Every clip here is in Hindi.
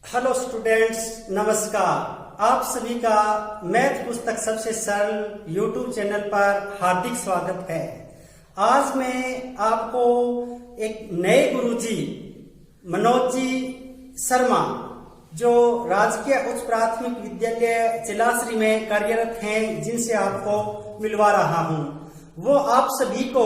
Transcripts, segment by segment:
हेलो स्टूडेंट्स, नमस्कार। आप सभी का मैथ पुस्तक सबसे सरल यूट्यूब चैनल पर हार्दिक स्वागत है। आज मैं आपको एक नए गुरुजी मनोज जी शर्मा, जो राजकीय उच्च प्राथमिक विद्यालय चिलाश्री में कार्यरत हैं, जिनसे आपको मिलवा रहा हूं। वो आप सभी को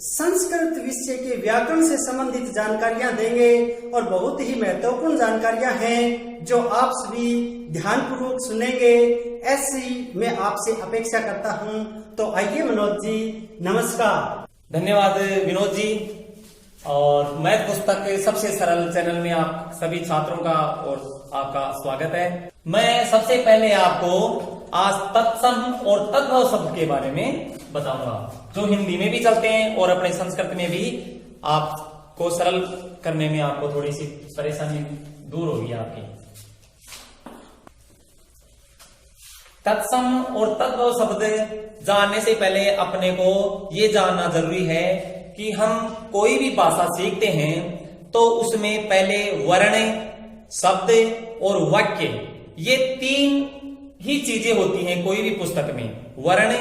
संस्कृत विषय के व्याकरण से संबंधित जानकारियां देंगे और बहुत ही महत्वपूर्ण जानकारियां हैं जो आप सभी ध्यानपूर्वक सुनेंगे, ऐसी मैं आपसे अपेक्षा करता हूं। तो आइए मनोज जी, नमस्कार। धन्यवाद विनोद जी। और मैथ पुस्तक के सबसे सरल चैनल में आप सभी छात्रों का और आपका स्वागत है। मैं सबसे पहले आपको आज तत्सम और तद्भव शब्द के बारे में बताऊंगा, जो हिंदी में भी चलते हैं और अपने संस्कृत में भी आपको सरल करने में आपको थोड़ी सी परेशानी दूर होगी आपकी। तत्सम और तद्भव शब्द जानने से पहले अपने को ये जानना जरूरी है कि हम कोई भी भाषा सीखते हैं तो उसमें पहले वर्ण, शब्द और वाक्य, ये तीन ही चीजें होती हैं कोई भी पुस्तक में। वर्ण,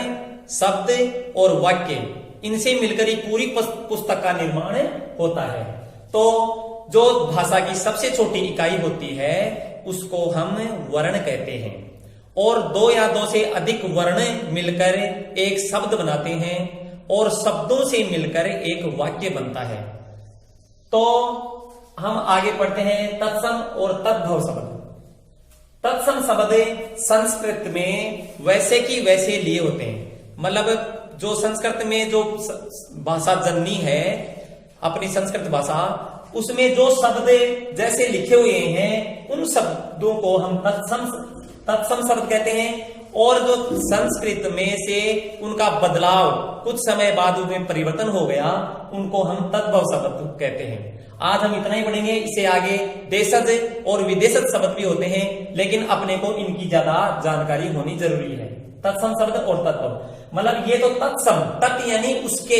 शब्द और वाक्य, इनसे मिलकर ही पूरी पुस्तक का निर्माण होता है। तो जो भाषा की सबसे छोटी इकाई होती है उसको हम वर्ण कहते हैं, और दो या दो से अधिक वर्ण मिलकर एक शब्द बनाते हैं और शब्दों से मिलकर एक वाक्य बनता है। तो हम आगे पढ़ते हैं तत्सम और तद्भव शब्द। तत्सम शब्द संस्कृत में वैसे की वैसे लिए होते हैं, मतलब जो संस्कृत में जो भाषा जननी है, अपनी संस्कृत भाषा, उसमें जो शब्द जैसे लिखे हुए हैं उन शब्दों को हम तत्सम शब्द कहते हैं। और जो संस्कृत में से उनका बदलाव कुछ समय बाद उनमें परिवर्तन हो गया, उनको हम तद्भव शब्द कहते हैं। आज हम इतना ही पढ़ेंगे। इससे आगे देशज और विदेशज शब्द भी होते हैं, लेकिन अपने को इनकी ज्यादा जानकारी होनी जरूरी है। तत्सम शब्द और तद्भव, मतलब ये तो तत्सम, तत् यानी उसके,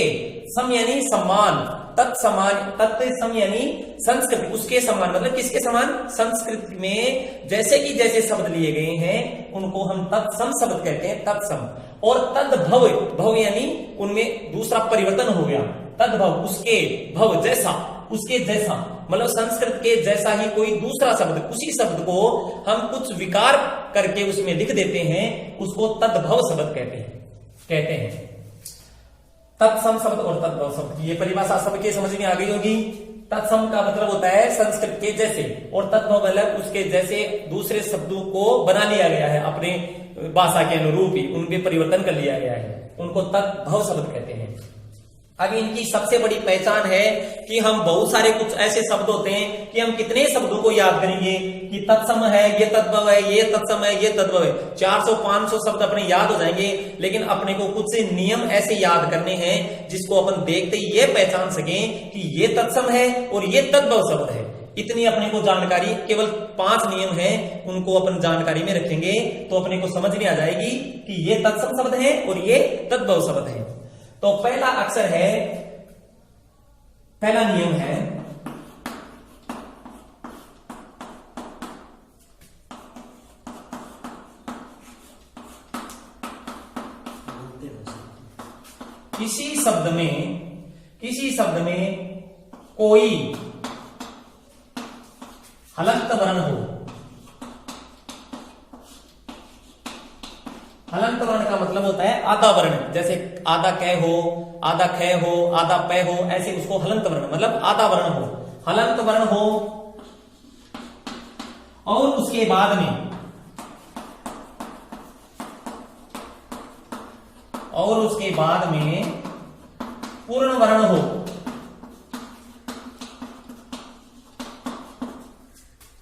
सम यानी समान, तत्समान, तत्सम यानी संस्कृत उसके समान, मतलब किसके समान? संस्कृत में जैसे कि जैसे शब्द लिए गए हैं उनको हम तत्सम शब्द कहते हैं, तत्सम। और तद्भव, भव यानी उनमें दूसरा परिवर्तन हो गया, तद्भव उसके, भव जैसा, उसके जैसा, मतलब संस्कृत के जैसा ही कोई दूसरा शब्द, उसी शब्द को हम कुछ विकार करके उसमें लिख देते हैं, उसको तद्भव शब्द कहते हैं। तत्सम शब्द और तद्भव शब्द की ये परिभाषा सबके समझ में आ गई होगी। तत्सम का मतलब होता है संस्कृत के जैसे, और तद्भव मतलब उसके जैसे दूसरे शब्दों को बना लिया गया है, अपने भाषा के अनुरूप ही उनमें परिवर्तन कर लिया गया है, उनको तद्भव शब्द कहते हैं। अब इनकी सबसे बड़ी पहचान है कि हम बहुत सारे कुछ ऐसे शब्द होते हैं कि हम कितने शब्दों को याद करेंगे कि तत्सम है, ये तद्भव है, ये तत्सम है, ये तद्भव है, 400-500 शब्द अपने याद हो जाएंगे। लेकिन अपने को कुछ से नियम ऐसे याद करने हैं जिसको अपन देखते ही ये पहचान सकें कि ये तत्सम है और ये तद्भव शब्द है। इतनी अपने को जानकारी, केवल 5 नियम हैं, उनको अपन जानकारी में रखेंगे तो अपने को समझ में आ जाएगी कि ये तत्सम शब्द है और ये तद्भव शब्द है। तो पहला अक्षर है, पहला नियम है किसी शब्द में कोई हलंत वर्ण हो। हलंत वर्ण का मतलब होता है आधा वर्ण, जैसे आधा कै हो, आधा ख हो, आधा पै हो, ऐसे उसको हलंत वर्ण, मतलब आधा वर्ण हो, हलंत वर्ण हो। और उसके बाद में पूर्ण वर्ण हो,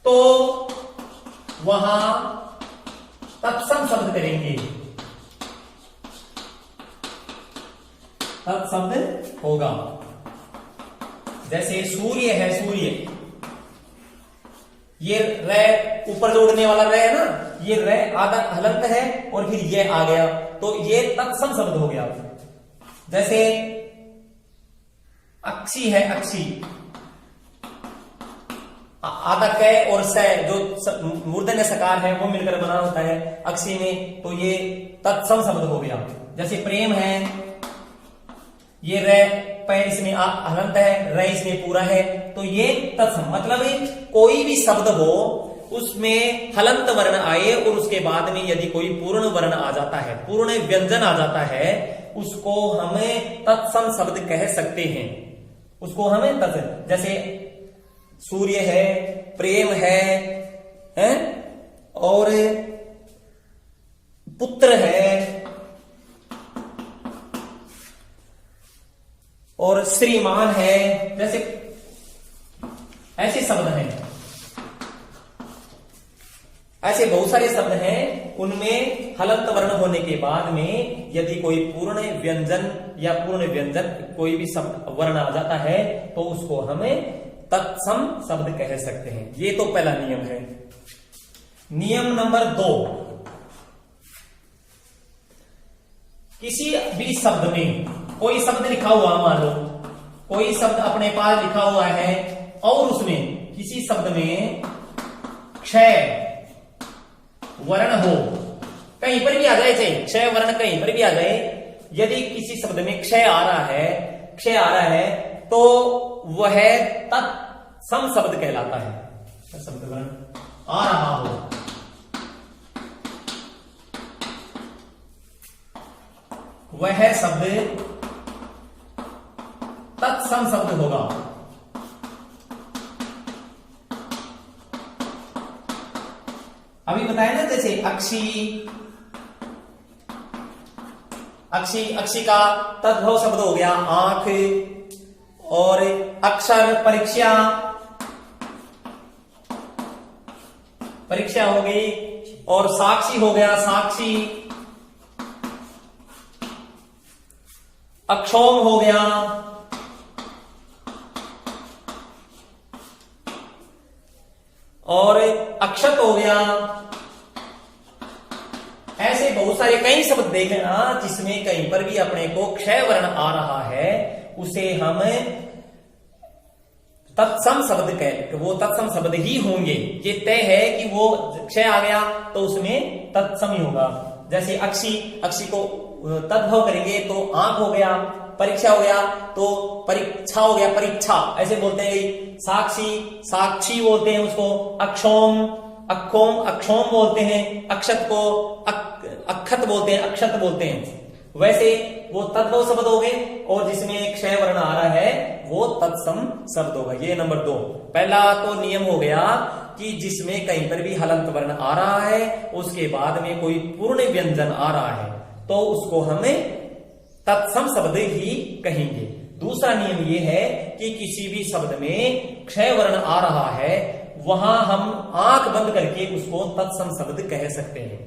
तो वहां तत्सम शब्द करेंगे, तत्शब्द होगा। जैसे सूर्य है, सूर्य, ये रे ऊपर जोड़ने वाला रे है ना, ये रे आधा हलंत है और फिर ये आ गया, तो ये तत्सम शब्द हो गया। जैसे अक्षी है, अक्षी, आधा क और स जो मूर्धन्य सकार है वो मिलकर बना होता है अक्षी में, तो ये तत्सम शब्द हो गया। जैसे प्रेम है, ये रे पै इसमें हलंत है, रे इसमें पूरा है, तो ये तत्सम मतलब कोई भी शब्द हो उसमें हलंत वर्ण आए और उसके बाद में यदि कोई पूर्ण वर्ण आ जाता है, पूर्ण व्यंजन आ जाता है, उसको हमें तत्सम शब्द कह सकते हैं। उसको हमें तत्सम, जैसे सूर्य है, प्रेम है और पुत्र है और श्रीमान है, जैसे ऐसे शब्द हैं, ऐसे बहुत सारे शब्द हैं, उनमें हलंत वर्ण होने के बाद में यदि कोई पूर्ण व्यंजन या पूर्ण व्यंजन कोई भी शब्द वर्ण आ जाता है तो उसको हमें तत्सम शब्द कह सकते हैं। ये तो पहला नियम है। नियम नंबर 2, किसी भी शब्द में कोई शब्द लिखा हुआ, मान लो कोई शब्द अपने पास लिखा हुआ है और उसमें किसी शब्द में क्षय वर्ण हो, कहीं पर भी आ जाए, चाहे क्षय वर्ण कहीं पर भी आ जाए, यदि किसी शब्द में क्षय आ रहा है तो वह तत्सम शब्द कहलाता है। शब्द वर्ण आ रहा हो, वह शब्द तत्सम शब्द होगा। अभी बताया ना, जैसे अक्षी का तद्भव शब्द हो गया आंख, और अक्षर परीक्षा हो गई, और साक्षी हो गया साक्षी, अक्षोम हो गया, और अक्षत हो गया। ऐसे बहुत सारे कई शब्द देख लेना जिसमें कहीं पर भी अपने को क्षय वर्ण आ रहा है, उसे हम तत्सम शब्द कह, वो तत्सम शब्द ही होंगे। ये तय है कि वो क्षय आ गया तो उसमें तत्सम ही होगा। जैसे अक्षी को तद्भव करेंगे तो आंख हो गया, परीक्षा हो गया तो परीक्षा हो गया, परीक्षा ऐसे बोलते हैं। साक्षी बोलते हैं उसको, अक्षोम बोलते हैं, अक्षत को अक्षत बोलते हैं, अक्षत बोलते हैं। वैसे वो तद्भव शब्द हो गए, और जिसमें क्षय वर्ण आ रहा है वो तत्सम शब्द होगा। ये नंबर 2। पहला तो नियम हो गया कि जिसमें कहीं पर भी हलंत वर्ण आ रहा है, उसके बाद में कोई पूर्ण व्यंजन आ रहा है, तो उसको हमें तत्सम शब्द ही कहेंगे। दूसरा नियम ये है कि किसी भी शब्द में क्षय वर्ण आ रहा है, वहां हम आंख बंद करके उसको तत्सम शब्द कह सकते हैं।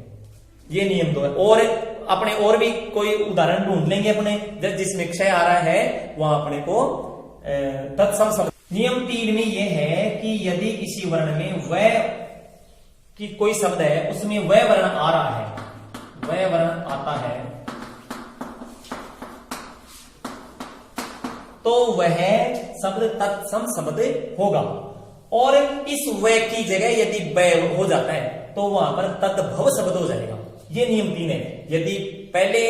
ये नियम 2 है। और अपने और भी कोई उदाहरण ढूंढ लेंगे अपने, जिसमें क्षय आ रहा है वहां अपने को तत्सम शब्द। नियम 3 में यह है कि यदि किसी वर्ण में वह की कोई शब्द है, उसमें वह वर्ण आ रहा है, वह वर्ण आता है, तो वह शब्द तत्सम शब्द होगा। और इस वह की जगह यदि वह हो जाता है तो वहां पर तद्भव शब्द हो जाएगा। ये नियम 3 है। यदि पहले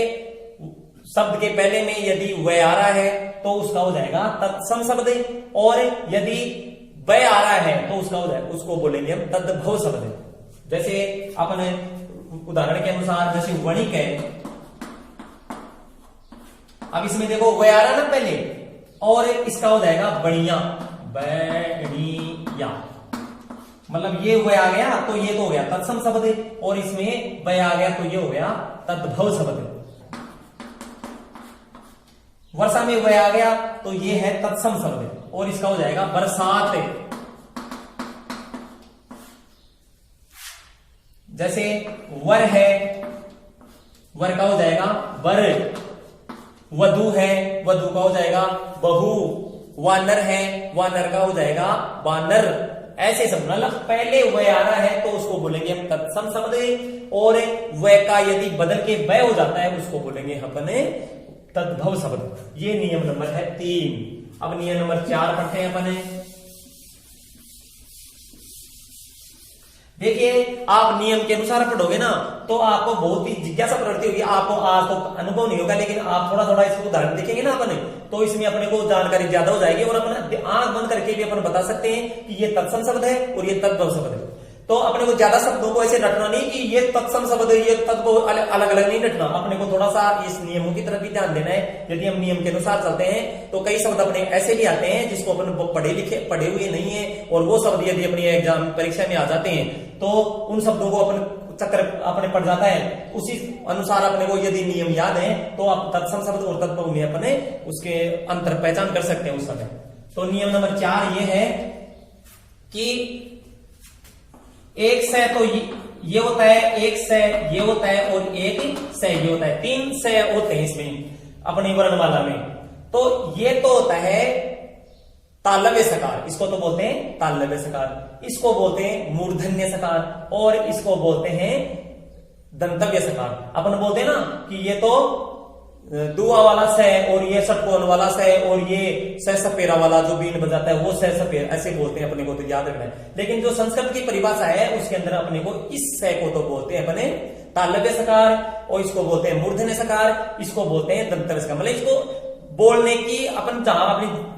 शब्द के पहले में यदि वह आ रहा है तो उसका हो जाएगा तत्सम शब्द, और यदि वह आ रहा है तो उसका हो जाएगा, उसको बोलेंगे हम तद्भव शब्द। जैसे अपने उदाहरण के अनुसार, जैसे वणिक है, अब इसमें देखो वह आ रहा है ना पहले, और इसका हो जाएगा बढ़िया, बढ़िया, मतलब ये वह आ गया तो ये तो हो गया तत्सम शब्द, और इसमें वह आ गया तो ये हो गया तद्भव शब्द। वर्षा में वह आ गया तो ये है तत्सम शब्द, और इसका हो जाएगा बरसात। जैसे वर है, वर का हो जाएगा वर, वधु है, वधु का हो जाएगा बहु, वानर है, वानर का हो जाएगा वानर। ऐसे सब मतलब पहले वह आ रहा है तो उसको बोलेंगे हम तत्सम शब्द, और वह का यदि बदल के वह हो जाता है उसको बोलेंगे अपने तद्भव शब्द। ये नियम नंबर है 3। अब नियम नंबर 4 पढ़ते हैं अपने। देखिए आप नियम के अनुसार पढ़ोगे ना तो आपको बहुत ही जिज्ञासा प्रवृत्ति होगी, आपको आज तो अनुभव नहीं होगा, लेकिन आप थोड़ा थोड़ा इसको उदाहरण देखेंगे ना अपने, तो इसमें अपने को जानकारी ज्यादा हो जाएगी और अपना आंख बंद करके भी अपन बता सकते हैं कि ये तत्सम शब्द है और ये तद्भव शब्द है। तो अपने को ज्यादा शब्दों को ऐसे रटना नहीं कि ये तत्सम शब्द है ये तद्भव, अलग अलग नहीं रटना, अपने को थोड़ा सा इस नियमों की तरफ भी ध्यान देना है। यदि हम नियम के अनुसार चलते हैं तो कई शब्द अपने ऐसे भी आते हैं जिसको अपन पढ़े हुए नहीं है, और वो शब्द यदि अपनी एग्जाम परीक्षा में आ जाते हैं तो उन शब्दों को अपन चक्कर अपने पड़ जाता है। उसी अनुसार अपने को यदि नियम याद है तो आप तत्सम शब्द और तद्भव में अपने उसके अंतर पहचान कर सकते हैं उस समय। तो नियम नंबर 4 ये है कि एक से तो ये होता है, एक से ये होता है और एक से ये होता है, 3 से होते हैं इसमें अपनी वर्णमाला में। तो ये तो होता है तालव्य सकार, इसको तो बोलते हैं तालव्य सकार, इसको बोलते हैं मूर्धन्य सकार और इसको बोलते हैं दंतव्य सकार। अपन बोलते हैं ना कि ये तो दुआ वाला से और ये षटकोण वाला से और ये स सपेरा वाला जो बीन बजाता है वो स सपेर, ऐसे बोलते हैं, अपने को तो याद रखना है। लेकिन जो संस्कृत की परिभाषा है उसके अंदर अपने को इस से को तो बोलते हैं अपने तालव्य सकार और इसको बोलते हैं मूर्धन्य सकार, इसको बोलते हैं दंतव्य सकार। मतलब इसको बोलने की अपन जहां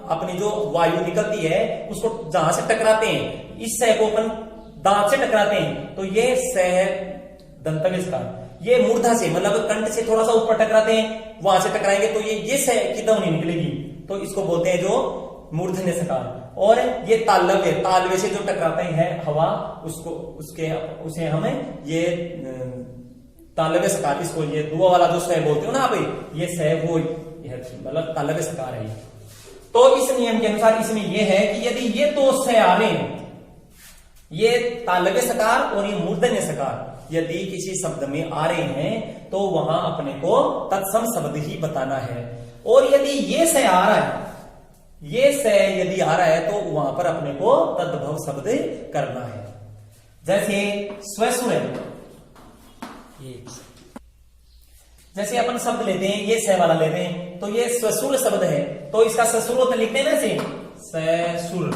अपनी जो वायु निकलती है उसको जहां से टकराते हैं, इस से को अपन दांत से टकराते हैं तो ये से है दंतव्य सकार। ये मूर्धा से मतलब कंठ से थोड़ा सा ऊपर टकराते हैं, वहां से टकराएंगे तो ये से की ध्वनि निकलेगी, तो इसको बोलते हैं जो मूर्धन्य सकार। और ये तालव्य से जो टकराते हैं हवा उसको उसे हमें ये तालव्य सकार, इसको ये दुआ वाला जो से बोलते हो ना भाई, ये से वो मतलब तालव्य सकार है। तो इस नियम के अनुसार इसमें यह है कि यदि ये दो से आ रहे हैं, ये तालव्य सकार और ये मूर्धन्य सकार यदि किसी शब्द में आ रहे हैं तो वहां अपने को तत्सम शब्द ही बताना है। और यदि ये से आ रहा है, ये से यदि आ रहा है तो वहां पर अपने को तद्भव शब्द करना है। जैसे स्वसुर है, जैसे अपन शब्द लेते हैं ये से वाला लेते हैं तो ये स्वसुर शब्द है, तो इसका ससुर लिखते हैं ना ऐसे ससुर,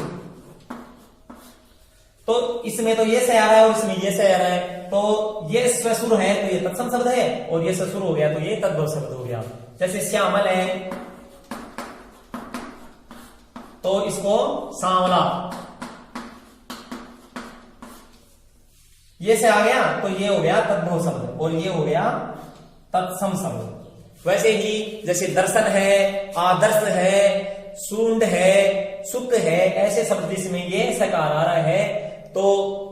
तो इसमें तो ये से आ रहा है और इसमें ये से आ रहा है, तो ये स्वसुर है तो ये तत्सम शब्द है और ये ससुर हो गया तो ये तद्भव शब्द हो गया। जैसे श्यामल है तो इसको सांवला, ये से आ गया तो ये हो गया तद्भव शब्द और ये हो गया तत्सम शब्द। वैसे ही जैसे दर्शन है, आदर्श है, सूंड है, सुख है, ऐसे शब्द जिसमें ये सकार आ रहा है तो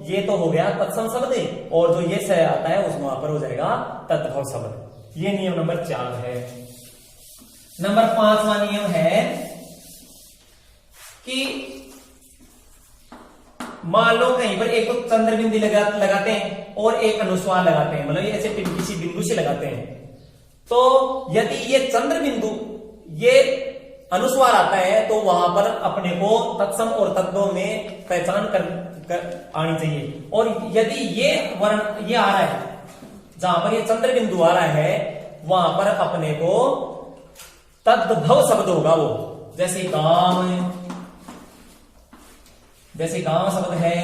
ये तो हो गया तत्सम शब्द और जो ये से आता है उसमें वहां पर हो जाएगा तद्भव शब्द। ये नियम नंबर 4 है। नंबर 5वां नियम है कि मान लो कहीं पर एक तो चंद्र बिंदु लगाते हैं और एक अनुस्वार लगाते हैं, मतलब ऐसे किसी बिंदु से लगाते हैं, तो यदि ये चंद्र बिंदु ये अनुस्वार आता है तो वहां पर अपने को तत्सम और तद्भव में पहचान कर आनी चाहिए। और यदि ये वर्ण ये आ रहा है, जहां पर ये चंद्र बिंदु आ रहा है वहां पर अपने को तद्भव शब्द होगा वो। जैसे गांव शब्द है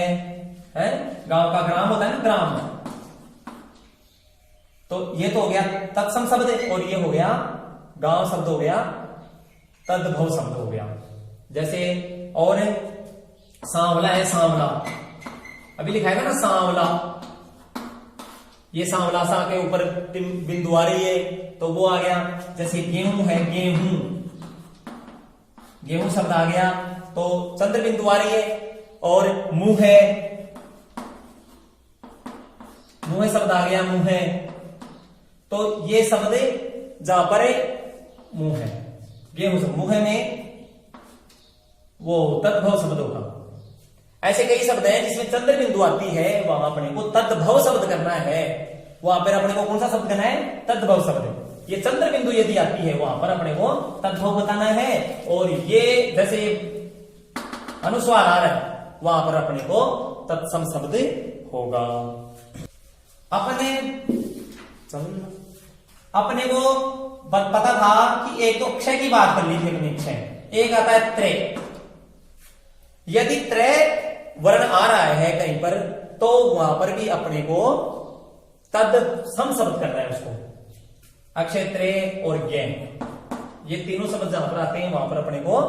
गांव का ग्राम होता है ना ग्राम, तो ये तो हो गया तत्सम शब्द और ये हो गया गांव शब्द हो गया तद्भव शब्द हो गया। जैसे और सांवला है, सांवला अभी लिखाएगा ना सांवला, ये सांवला सा के ऊपर बिंदु आ रही है तो वो आ गया। जैसे गेहूं है, गेहूं शब्द आ गया तो चंद्र बिंदु आ रही है। और मुंह है, मुंह शब्द आ गया, मुंह है, तो ये शब्द जहां पर मुंह है, गेहूं शब्द मुंह में वो तद्भव शब्द होगा। ऐसे कई शब्द हैं जिसमें चंद्र बिंदु आती है, वहां अपने को तद्भव शब्द करना है। वहां पर अपने को कौन सा शब्द करना है? तद्भव शब्द। ये चंद्र बिंदु यदि आती है वहां पर अपने को तद्भव बताना है। और ये जैसे अनुस्वार आ रहा है वहां पर अपने को तत्सम शब्द होगा। अपने को पता था कि एक तो क्षय की बात कर ली थी अपनी, क्षय एक आता है त्रय। यदि त्रय वर्ण आ रहा है कहीं पर तो वहां पर भी अपने को तद सम शब्द करना है उसको। अक्षय त्रेय और ज्ञ, ये तीनों शब्द जहां पर आते हैं वहां पर अपने को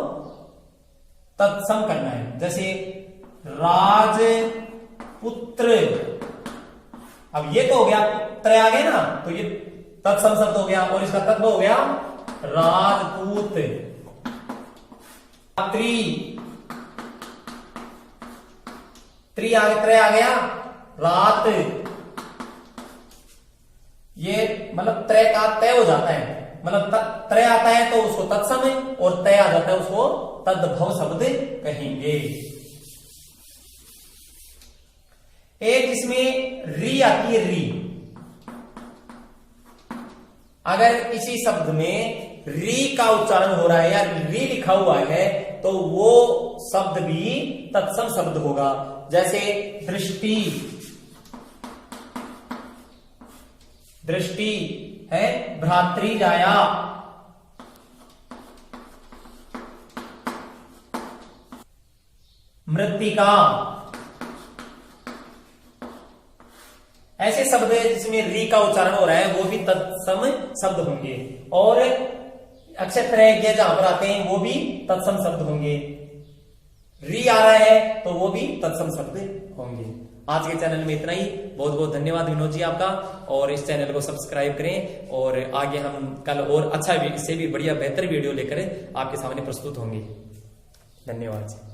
तत्सम करना है। जैसे राजपुत्र, अब ये तो हो गया, त्रय आ गया ना, तो ये तत्सम शब्द हो गया और इसका तत्व हो गया राजपूत। त्रय आ गया रात, ये मतलब त्रय का तय हो जाता है, मतलब त्रय आता है तो उसको तत्सम और तय आ जाता है उसको तद्भव शब्द कहेंगे। एक इसमें री आती है, री, अगर किसी शब्द में री का उच्चारण हो रहा है या री लिखा हुआ है तो वो शब्द भी तत्सम शब्द होगा। जैसे दृष्टि, दृष्टि है भ्रातृजाया, मृत्तिका, ऐसे शब्द जिसमें री का उच्चारण हो रहा है वो भी तत्सम शब्द होंगे। और अक्षय त्रय जहां पर आते हैं वो भी तत्सम शब्द होंगे। री आ रहा है तो वो भी तत्सम शब्द होंगे। आज के चैनल में इतना ही। बहुत बहुत धन्यवाद विनोद जी आपका, और इस चैनल को सब्सक्राइब करें और आगे हम कल और अच्छा, इससे भी बढ़िया बेहतर वीडियो लेकर आपके सामने प्रस्तुत होंगे। धन्यवाद।